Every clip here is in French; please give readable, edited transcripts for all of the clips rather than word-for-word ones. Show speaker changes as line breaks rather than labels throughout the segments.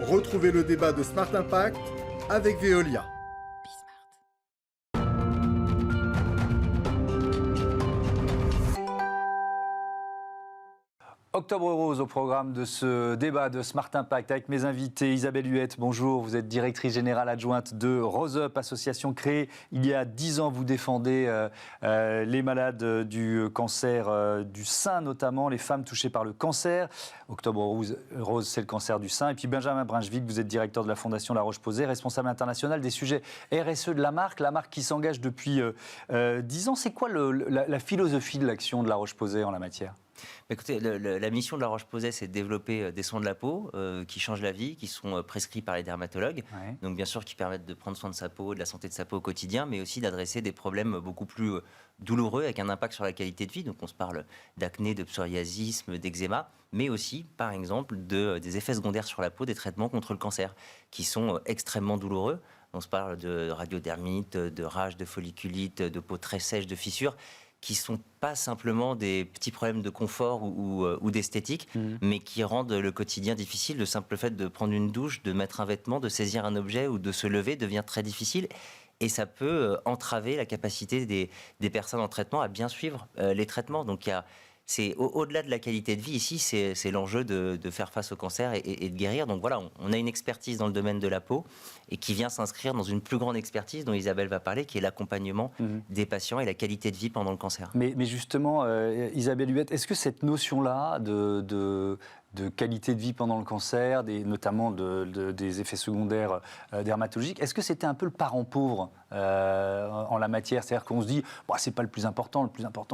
Retrouvez le débat de Smart Impact avec Veolia.
Octobre rose au programme de ce débat de Smart Impact avec mes invités. Isabelle Huette, bonjour, vous êtes directrice générale adjointe de Rose Up, association créée il y a 10 ans. Vous défendez les malades du cancer du sein, notamment les femmes touchées par le cancer. Octobre rose, c'est le cancer du sein. Et puis Benjamin Brunswick, vous êtes directeur de la Fondation La Roche-Posay, responsable international des sujets RSE de la marque qui s'engage depuis 10 ans. C'est quoi la philosophie de l'action de La Roche-Posay en la matière ?
Écoutez, la mission de La Roche-Posay, c'est de développer des soins de la peau qui changent la vie, qui sont prescrits par les dermatologues. Ouais. Donc bien sûr, qui permettent de prendre soin de sa peau, de la santé de sa peau au quotidien, mais aussi d'adresser des problèmes beaucoup plus douloureux avec un impact sur la qualité de vie. Donc on se parle d'acné, de psoriasisme, d'eczéma, mais aussi, par exemple, des effets secondaires sur la peau, des traitements contre le cancer, qui sont extrêmement douloureux. On se parle de radiodermite, de rage, de folliculite, de peau très sèche, de fissures, qui ne sont pas simplement des petits problèmes de confort ou d'esthétique, mais qui rendent le quotidien difficile. Le simple fait de prendre une douche, de mettre un vêtement, de saisir un objet ou de se lever devient très difficile. Et ça peut entraver la capacité des personnes en traitement à bien suivre les traitements. Donc c'est au-delà de la qualité de vie, ici, c'est l'enjeu de faire face au cancer et de guérir. Donc voilà, on a une expertise dans le domaine de la peau et qui vient s'inscrire dans une plus grande expertise dont Isabelle va parler, qui est l'accompagnement des patients et la qualité de vie pendant le cancer.
Mais justement, Isabelle Huette, est-ce que cette notion-là de qualité de vie pendant le cancer, notamment des effets secondaires dermatologiques, est-ce que c'était un peu le parent pauvre en la matière ? C'est-à-dire qu'on se dit, c'est pas le plus important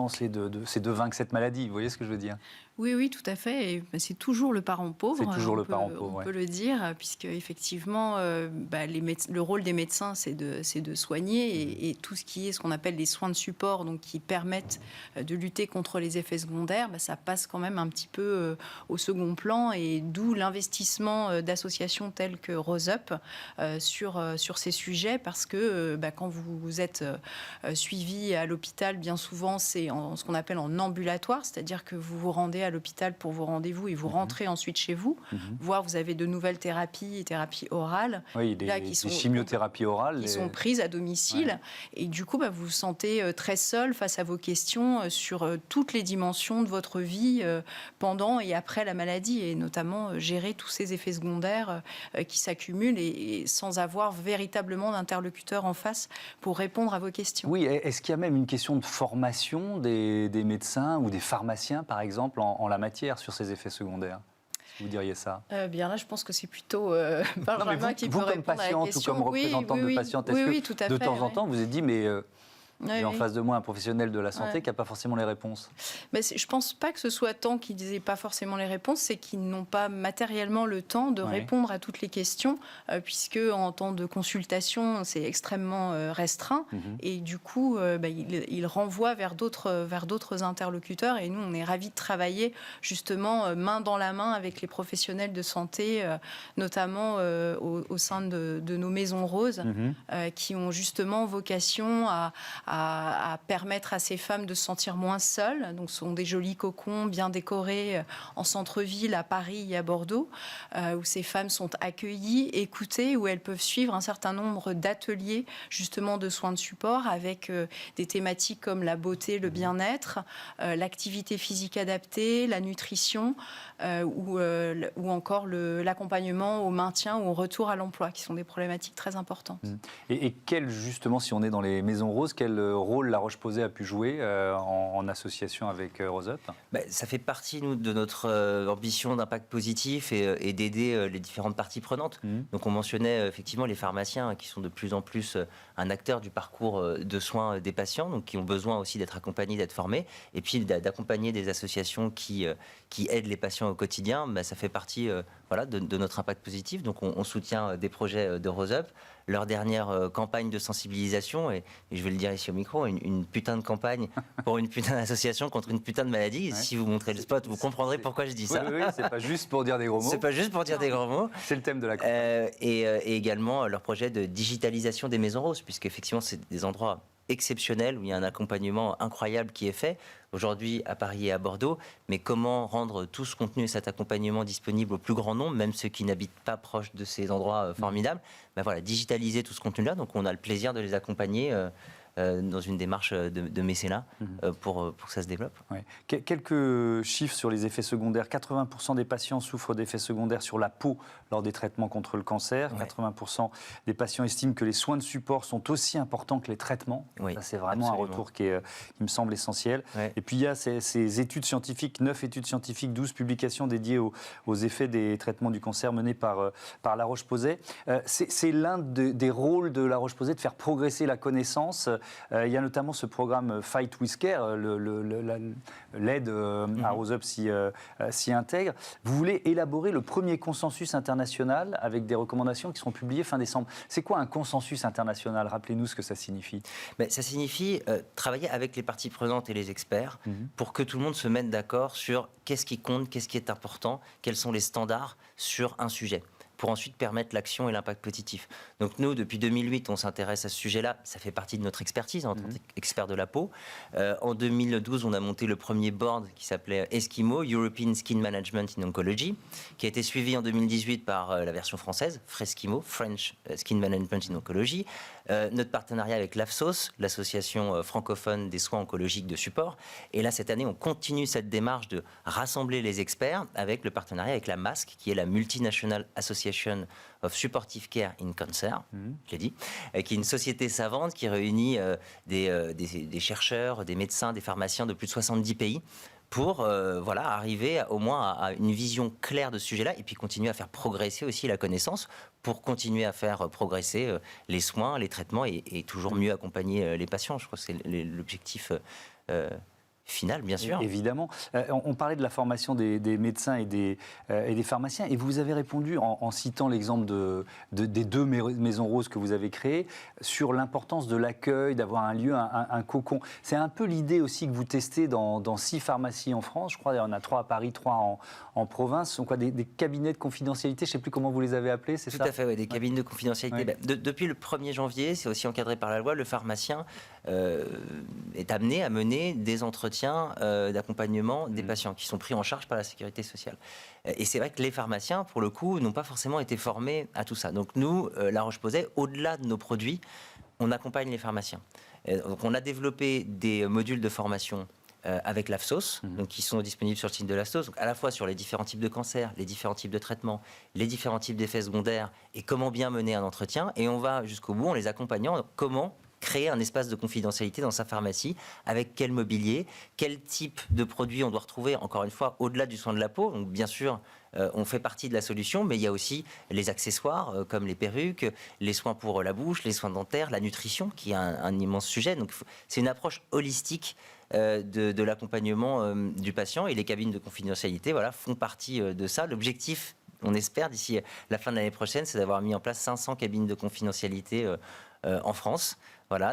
c'est de vaincre cette maladie. Vous voyez ce que je veux dire ?
Oui, tout à fait. Et c'est toujours le parent pauvre.
C'est toujours le parent pauvre,
on peut le dire, puisque effectivement, le rôle des médecins, c'est de soigner et tout ce qui est ce qu'on appelle les soins de support, donc qui permettent de lutter contre les effets secondaires, ça passe quand même un petit peu au second plan, et d'où l'investissement d'associations telles que Rose Up sur ces sujets, parce que quand vous êtes suivi à l'hôpital, bien souvent c'est ce qu'on appelle en ambulatoire, c'est-à-dire que vous vous rendez à l'hôpital pour vos rendez-vous et vous rentrez ensuite chez vous, voire vous avez de nouvelles thérapies orales,
des chimiothérapies orales
qui sont prises à domicile, et du coup vous vous sentez très seul face à vos questions sur toutes les dimensions de votre vie pendant et après la maladie, et notamment gérer tous ces effets secondaires qui s'accumulent et sans avoir véritablement d'interlocuteur en face pour répondre à vos questions.
Oui, est-ce qu'il y a même une question de formation des médecins ou des pharmaciens, par exemple, en la matière sur ces effets secondaires ? Vous diriez ça ?
Bien là, je pense que c'est plutôt Benjamin qui peut répondre à la question.
Vous, comme patient, comme représentant de patiente, est-ce que
tout à
de
fait,
temps en temps, vous vous êtes dit, mais... J'ai en face de moi un professionnel de la santé qui n'a pas forcément les réponses.
Mais je ne pense pas que ce soit tant qu'ils n'aient pas forcément les réponses, c'est qu'ils n'ont pas matériellement le temps de répondre à toutes les questions, puisque en temps de consultation, c'est extrêmement restreint. Et du coup, ils renvoient vers d'autres interlocuteurs. Et nous, on est ravis de travailler justement main dans la main avec les professionnels de santé, notamment au sein de nos maisons roses, qui ont justement vocation à permettre à ces femmes de se sentir moins seules. Donc, ce sont des jolis cocons bien décorés en centre-ville, à Paris et à Bordeaux, où ces femmes sont accueillies, écoutées, où elles peuvent suivre un certain nombre d'ateliers, justement, de soins de support, avec des thématiques comme la beauté, le bien-être, l'activité physique adaptée, la nutrition, ou encore l'accompagnement au maintien ou au retour à l'emploi, qui sont des problématiques très importantes.
Et quel, justement, si on est dans les maisons roses, quel rôle La Roche-Posay a pu jouer en association avec Rose Up ?
Ça fait partie, nous, de notre ambition d'impact positif et d'aider les différentes parties prenantes. Donc on mentionnait effectivement les pharmaciens qui sont de plus en plus un acteur du parcours de soins des patients, donc qui ont besoin aussi d'être accompagnés, d'être formés, et puis d'accompagner des associations qui aident les patients au quotidien. Ça fait partie de notre impact positif. Donc on soutient des projets de Rose Up. Leur dernière campagne de sensibilisation, et je vais le dire ici ici au micro, une putain de campagne pour une putain d'association contre une putain de maladie. Ouais. Si vous montrez le spot, vous comprendrez pourquoi je dis ça.
Oui, c'est pas juste pour dire des gros mots.
C'est pas juste pour dire des gros mots.
C'est le thème de la campagne.
Et également leur projet de digitalisation des maisons roses, puisqu'effectivement, c'est des endroits exceptionnels où il y a un accompagnement incroyable qui est fait aujourd'hui à Paris et à Bordeaux, mais comment rendre tout ce contenu et cet accompagnement disponible au plus grand nombre, même ceux qui n'habitent pas proche de ces endroits formidables, voilà, digitaliser tout ce contenu-là, donc on a le plaisir de les accompagner dans une démarche de mécénat pour que ça se développe.
Ouais. Quelques chiffres sur les effets secondaires. 80% des patients souffrent d'effets secondaires sur la peau lors des traitements contre le cancer. Ouais. 80% des patients estiment que les soins de support sont aussi importants que les traitements. Oui, ça, c'est vraiment absolument un retour qui me semble essentiel. Ouais. Et puis il y a ces études scientifiques, 9 études scientifiques, 12 publications dédiées aux effets des traitements du cancer menés par La Roche-Posay. C'est l'un des rôles de La Roche-Posay de faire progresser la connaissance. Il y a notamment ce programme Fight with Care, l'aide à Rose Up s'y intègre. Vous voulez élaborer le premier consensus international avec des recommandations qui seront publiées fin décembre. C'est quoi un consensus international? Rappelez-nous ce que ça signifie.
Ça signifie travailler avec les parties prenantes et les experts pour que tout le monde se mette d'accord sur qu'est-ce qui compte, qu'est-ce qui est important, quels sont les standards sur un sujet, pour ensuite permettre l'action et l'impact positif. Donc nous, depuis 2008, on s'intéresse à ce sujet-là. Ça fait partie de notre expertise en tant qu'expert de la peau. En 2012, on a monté le premier board qui s'appelait Eskimo, European Skin Management in Oncology, qui a été suivi en 2018 par la version française, Freskimo, French Skin Management in Oncology. Notre partenariat avec l'AFSOS, l'association francophone des soins oncologiques de support. Et là, cette année, on continue cette démarche de rassembler les experts avec le partenariat avec la MASC, qui est la Multinational Association of Supportive Care in Cancer, je l'ai dit, qui est une société savante qui réunit des chercheurs, des médecins, des pharmaciens de plus de 70 pays pour arriver au moins à une vision claire de ce sujet-là et puis continuer à faire progresser aussi la connaissance pour continuer à faire progresser les soins, les traitements et toujours mieux accompagner les patients. Je crois que c'est l'objectif final, bien sûr.
Évidemment. On parlait de la formation des médecins et des pharmaciens, et vous avez répondu en citant l'exemple des 2 maisons roses que vous avez créées, sur l'importance de l'accueil, d'avoir un lieu, un cocon. C'est un peu l'idée aussi que vous testez dans 6 pharmacies en France, je crois, il y en a 3 à Paris, 3 en province. Ce sont quoi, des cabinets de confidentialité, je ne sais plus comment vous les avez appelés, c'est ça?
Tout à fait, des cabinets de confidentialité. Ouais. Depuis le 1er janvier, c'est aussi encadré par la loi, le pharmacien est amené à mener des entretiens d'accompagnement des patients qui sont pris en charge par la sécurité sociale. Et c'est vrai que les pharmaciens, pour le coup, n'ont pas forcément été formés à tout ça. Donc nous, La Roche-Posay, au-delà de nos produits, on accompagne les pharmaciens. Donc on a développé des modules de formation avec l'AFSOS, donc qui sont disponibles sur le site de l'AFSOS, donc à la fois sur les différents types de cancers, les différents types de traitements, les différents types d'effets secondaires et comment bien mener un entretien. Et on va jusqu'au bout en les accompagnant. Comment créer un espace de confidentialité dans sa pharmacie, avec quel mobilier, quel type de produit on doit retrouver, encore une fois, au-delà du soin de la peau. Donc, bien sûr, on fait partie de la solution, mais il y a aussi les accessoires, comme les perruques, les soins pour la bouche, les soins dentaires, la nutrition, qui est un immense sujet. Donc, c'est une approche holistique de l'accompagnement du patient, et les cabines de confidentialité font partie de ça. L'objectif, on espère, d'ici la fin de l'année prochaine, c'est d'avoir mis en place 500 cabines de confidentialité en France.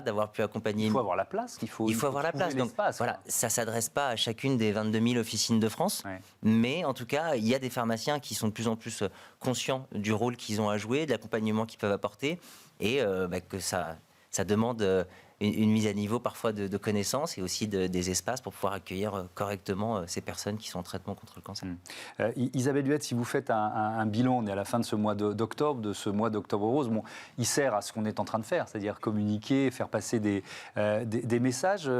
D'avoir pu accompagner...
Il faut avoir la place. Il faut
avoir la place. Donc, ça ne s'adresse pas à chacune des 22 000 officines de France, mais en tout cas, il y a des pharmaciens qui sont de plus en plus conscients du rôle qu'ils ont à jouer, de l'accompagnement qu'ils peuvent apporter, et que ça demande une mise à niveau parfois de connaissances et aussi des espaces pour pouvoir accueillir correctement ces personnes qui sont en traitement contre le cancer.
Isabelle Huette, si vous faites un bilan, on est à la fin de ce mois d'octobre, rose, il sert à ce qu'on est en train de faire, c'est-à-dire communiquer, faire passer des messages.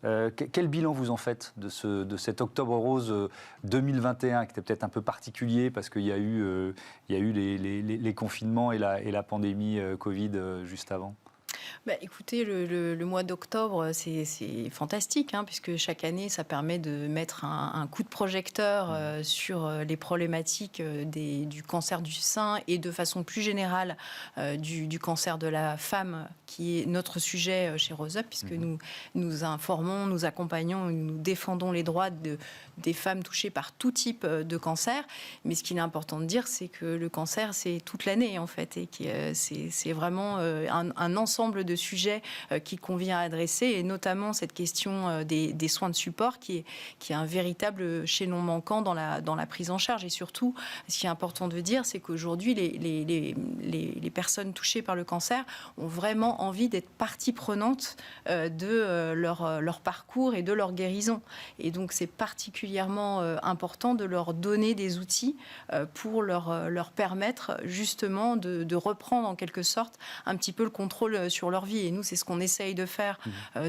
Quel bilan vous en faites de cet octobre rose 2021, qui était peut-être un peu particulier parce qu'il y a eu les confinements et la pandémie Covid juste avant?
Écoutez, le mois d'octobre, c'est fantastique, puisque chaque année, ça permet de mettre un coup de projecteur sur les problématiques du cancer du sein et de façon plus générale du cancer de la femme, qui est notre sujet chez Rose Up, puisque nous informons, nous accompagnons, nous défendons les droits des femmes touchées par tout type de cancer. Mais ce qu'il est important de dire, c'est que le cancer, c'est toute l'année, en fait, et que c'est vraiment un ensemble de de sujets qu'il convient à adresser, et notamment cette question des soins de support qui est un véritable chaînon manquant dans la prise en charge. Et surtout, ce qui est important de dire, c'est qu'aujourd'hui, les personnes touchées par le cancer ont vraiment envie d'être partie prenante de leur parcours et de leur guérison. Et donc, c'est particulièrement important de leur donner des outils pour leur permettre justement de reprendre en quelque sorte un petit peu le contrôle sur leur vie. Et nous, c'est ce qu'on essaye de faire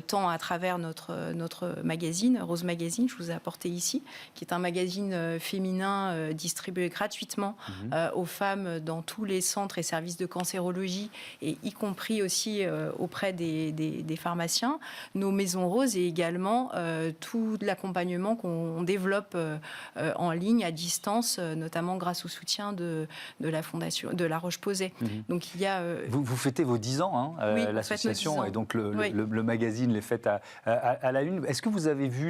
tant à travers notre magazine, Rose Magazine, je vous ai apporté ici, qui est un magazine féminin distribué gratuitement aux femmes dans tous les centres et services de cancérologie, et y compris aussi auprès des pharmaciens, nos maisons roses, et également tout l'accompagnement qu'on développe en ligne, à distance, notamment grâce au soutien de la Fondation de La Roche-Posay. Donc il y a...
Vous fêtez vos 10 ans,
oui,
l'association, et donc
oui.
le magazine les fête à la une. Est-ce que vous avez vu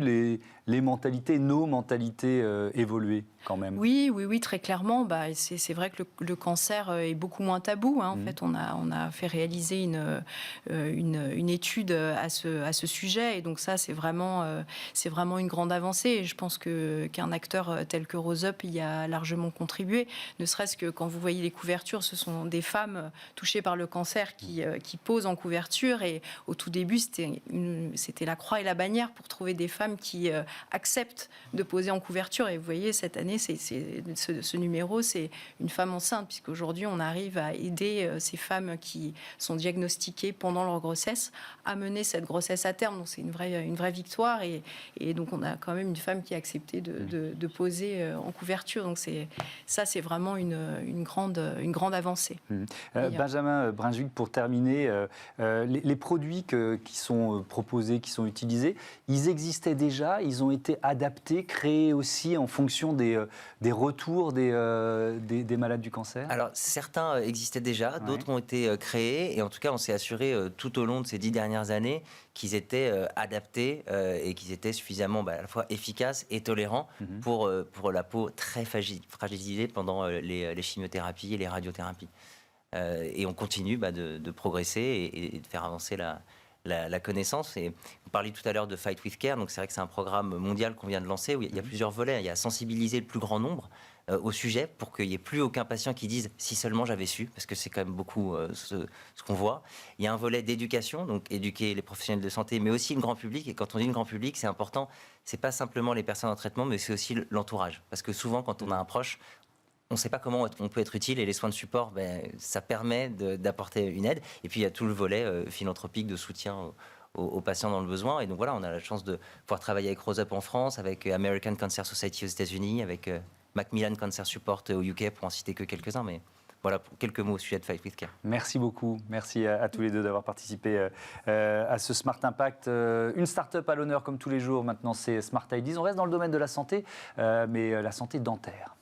les mentalités, nos mentalités évoluer quand même?
Oui, très clairement. C'est vrai que le cancer est beaucoup moins tabou. En fait, on a fait réaliser une étude à ce sujet, et donc ça, c'est vraiment une grande avancée. Et je pense qu'un acteur tel que Rose Up y a largement contribué. Ne serait-ce que quand vous voyez les couvertures, ce sont des femmes touchées par le cancer qui posent en couverture. Et au tout début, c'était la croix et la bannière pour trouver des femmes qui acceptent de poser en couverture. Et vous voyez, cette année, ce numéro, c'est une femme enceinte, puisqu'aujourd'hui, on arrive à aider ces femmes qui sont diagnostiquées pendant leur grossesse à mener cette grossesse à terme. Donc, c'est une vraie victoire. Et donc, on a quand même une femme qui a accepté de poser en couverture. Donc, c'est vraiment une grande avancée.
Benjamin Brunswick, pour terminer, les produits qui sont proposés, qui sont utilisés, ils existaient déjà, ils ont été adaptés, créés aussi en fonction des retours des malades du cancer?
Alors, certains existaient déjà, d'autres ont été créés, et en tout cas, on s'est assuré tout au long de ces 10 dernières années qu'ils étaient adaptés et qu'ils étaient suffisamment à la fois efficaces et tolérants pour la peau très fragilisée pendant les chimiothérapies et les radiothérapies. Et on continue de progresser et de faire avancer la connaissance. Et vous parliez tout à l'heure de Fight with Care, donc c'est vrai que c'est un programme mondial qu'on vient de lancer où il y a plusieurs volets. Il y a sensibiliser le plus grand nombre au sujet pour qu'il n'y ait plus aucun patient qui dise « si seulement j'avais su », parce que c'est quand même beaucoup ce qu'on voit. Il y a un volet d'éducation, donc éduquer les professionnels de santé, mais aussi le grand public. Et quand on dit le grand public, c'est important, c'est pas simplement les personnes en traitement, mais c'est aussi l'entourage. Parce que souvent, quand on a un proche, on ne sait pas comment on peut être utile, et les soins de support, ça permet d'apporter une aide. Et puis il y a tout le volet philanthropique de soutien aux patients dans le besoin. Et donc voilà, on a la chance de pouvoir travailler avec Rose Up en France, avec American Cancer Society aux États-Unis, avec Macmillan Cancer Support au UK, pour en citer que quelques-uns. Mais voilà, pour quelques mots au sujet de Fight with Care.
Merci beaucoup. Merci à tous les deux d'avoir participé à ce Smart Impact. Une start-up à l'honneur comme tous les jours. Maintenant, c'est Smart Ideas. On reste dans le domaine de la santé, mais la santé dentaire.